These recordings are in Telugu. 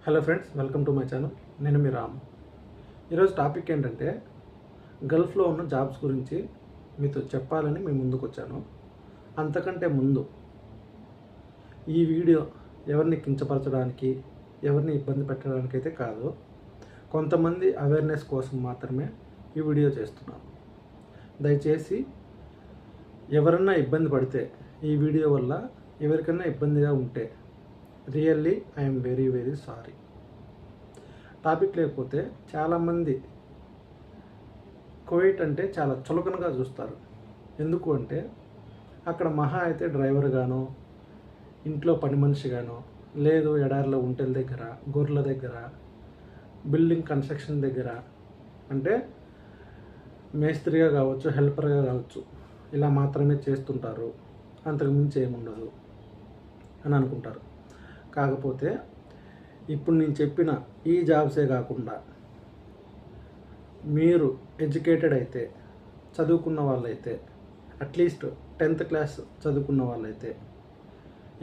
Hello friends, welcome to my channel. నేను మీ రామ్. ఈరోజు టాపిక్ ఏంటంటే గల్ఫ్లో ఉన్న జాబ్స్ గురించి మీతో చెప్పాలని మీ ముందుకు వచ్చాను. అంతకంటే ముందు ఈ వీడియో ఎవరిని కించపరచడానికి, ఎవరిని ఇబ్బంది పెట్టడానికి అయితే కాదు. కొంతమంది అవేర్నెస్ కోసం మాత్రమే ఈ వీడియో చేస్తున్నాను. దయచేసి ఎవరన్నా ఇబ్బంది పడితే, ఈ వీడియో వల్ల ఎవరికన్నా ఇబ్బందిగా ఉంటే really I'm very very sorry. Topic లేకపోతే చాలామంది కువైట్ అంటే చాలా చులకనగా చూస్తారు. ఎందుకు అంటే అక్కడ మహా అయితే డ్రైవర్ గానో, ఇంట్లో పని మనిషి గానో, లేదు ఎడారిలో ఒంటెల దగ్గర, గొర్రెల దగ్గర, బిల్డింగ్ కన్స్ట్రక్షన్ దగ్గర, అంటే మేస్త్రిగా కావచ్చు, హెల్పర్గా కావచ్చు, ఇలా మాత్రమే చేస్తుంటారు, అంతకుమించి ఏముండదు అని అనుకుంటారు. కాకపోతే ఇప్పుడు నేను చెప్పిన ఈ జాబ్సే కాకుండా మీరు ఎడ్యుకేటెడ్ అయితే, చదువుకున్న వాళ్ళైతే, అట్లీస్ట్ 10th క్లాస్ చదువుకున్న వాళ్ళైతే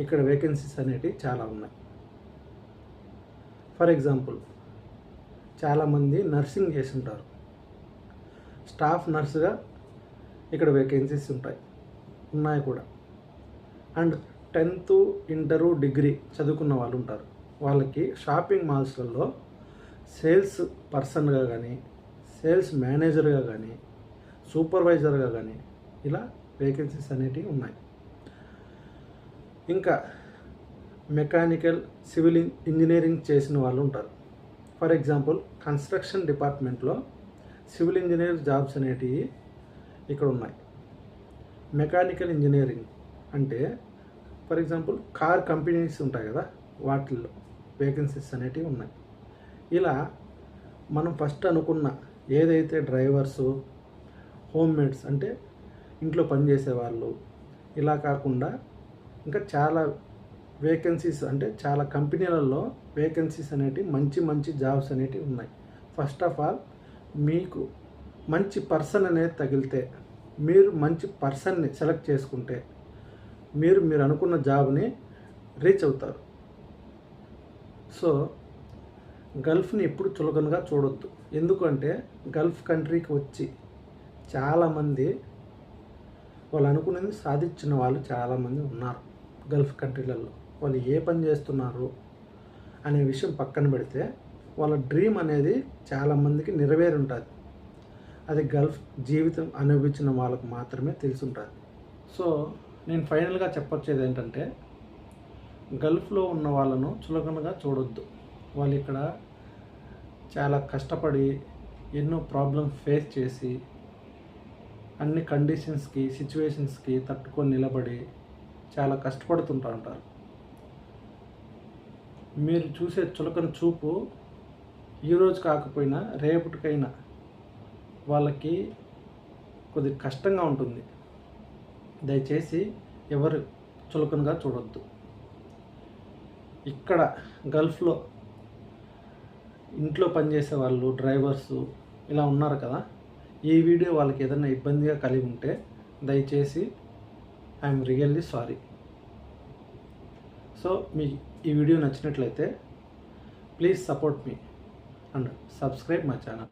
ఇక్కడ వేకెన్సీస్ అనేటివి చాలా ఉన్నాయి. ఫర్ ఎగ్జాంపుల్, చాలామంది నర్సింగ్ చేసి ఉంటారు. స్టాఫ్ నర్సుగా ఇక్కడ వేకెన్సీస్ ఉన్నాయి కూడా. అండ్ 10th, ఇంటరు, డిగ్రీ చదువుకున్న వాళ్ళు ఉంటారు. వాళ్ళకి షాపింగ్ మాల్స్లలో సేల్స్ పర్సన్గా కానీ, సేల్స్ మేనేజర్గా కానీ, సూపర్వైజర్గా కానీ ఇలా వేకెన్సీస్ అనేటివి ఉన్నాయి. ఇంకా మెకానికల్, సివిల్ ఇంజనీరింగ్ చేసిన వాళ్ళు ఉంటారు. ఫర్ ఎగ్జాంపుల్, కన్స్ట్రక్షన్ డిపార్ట్మెంట్లో సివిల్ ఇంజనీర్ జాబ్స్ అనేటివి ఇక్కడ ఉన్నాయి. మెకానికల్ ఇంజనీరింగ్ అంటే ఫర్ ఎగ్జాంపుల్ కార్ కంపెనీస్ ఉంటాయి కదా, వాటిల్లో వేకెన్సీస్ అనేటివి ఉన్నాయి. ఇలా మనం ఫస్ట్ అనుకున్న ఏదైతే డ్రైవర్సు, హోమ్ మేడ్స్ అంటే ఇంట్లో పనిచేసే వాళ్ళు, ఇలా కాకుండా ఇంకా చాలా వేకెన్సీస్ అంటే చాలా కంపెనీలలో వేకెన్సీస్ అనేటివి, మంచి మంచి జాబ్స్ అనేటివి ఉన్నాయి. ఫస్ట్ ఆఫ్ ఆల్, మీకు మంచి పర్సన్ అనేది తగిలితే, మీరు మంచి పర్సన్ని సెలెక్ట్ చేసుకుంటే మీరు అనుకున్న జాబ్ని రీచ్ అవుతారు. సో గల్ఫ్ని ఎప్పుడు చులకనగా చూడొద్దు. ఎందుకంటే గల్ఫ్ కంట్రీకి వచ్చి చాలామంది వాళ్ళు అనుకున్నది సాధించిన వాళ్ళు చాలామంది ఉన్నారు. గల్ఫ్ కంట్రీలలో వాళ్ళు ఏ పని చేస్తున్నారు అనే విషయం పక్కన పెడితే, వాళ్ళ డ్రీమ్ అనేది చాలామందికి నెరవేరి ఉంటుంది. అది గల్ఫ్ జీవితం అనుభవించిన వాళ్ళకు మాత్రమే తెలిసి ఉంటుంది. సో నేను ఫైనల్గా చెప్పొచ్చేది ఏంటంటే, గల్ఫ్లో ఉన్న వాళ్ళను చులకనగా చూడొద్దు. వాళ్ళు ఇక్కడ చాలా కష్టపడి, ఎన్నో ప్రాబ్లమ్స్ ఫేస్ చేసి, అన్ని కండిషన్స్కి, సిచ్యువేషన్స్కి తట్టుకొని నిలబడి చాలా కష్టపడుతుంటూ ఉంటారు. మీరు చూసే చులకన చూపు ఈరోజు కాకపోయినా రేపటికైనా వాళ్ళకి కొద్దిగా కష్టంగా ఉంటుంది. దయచేసి ఎవరు చులకనగా చూడొద్దు. ఇక్కడ గల్ఫ్లో ఇంట్లో పనిచేసే వాళ్ళు, డ్రైవర్సు ఇలా ఉన్నారు కదా, ఈ వీడియో వాళ్ళకి ఏదైనా ఇబ్బందిగా కలిగి ఉంటే దయచేసి ఐఎమ్ రియల్లీ సారీ. సో మీ ఈ వీడియో నచ్చినట్లయితే please support me and subscribe my channel.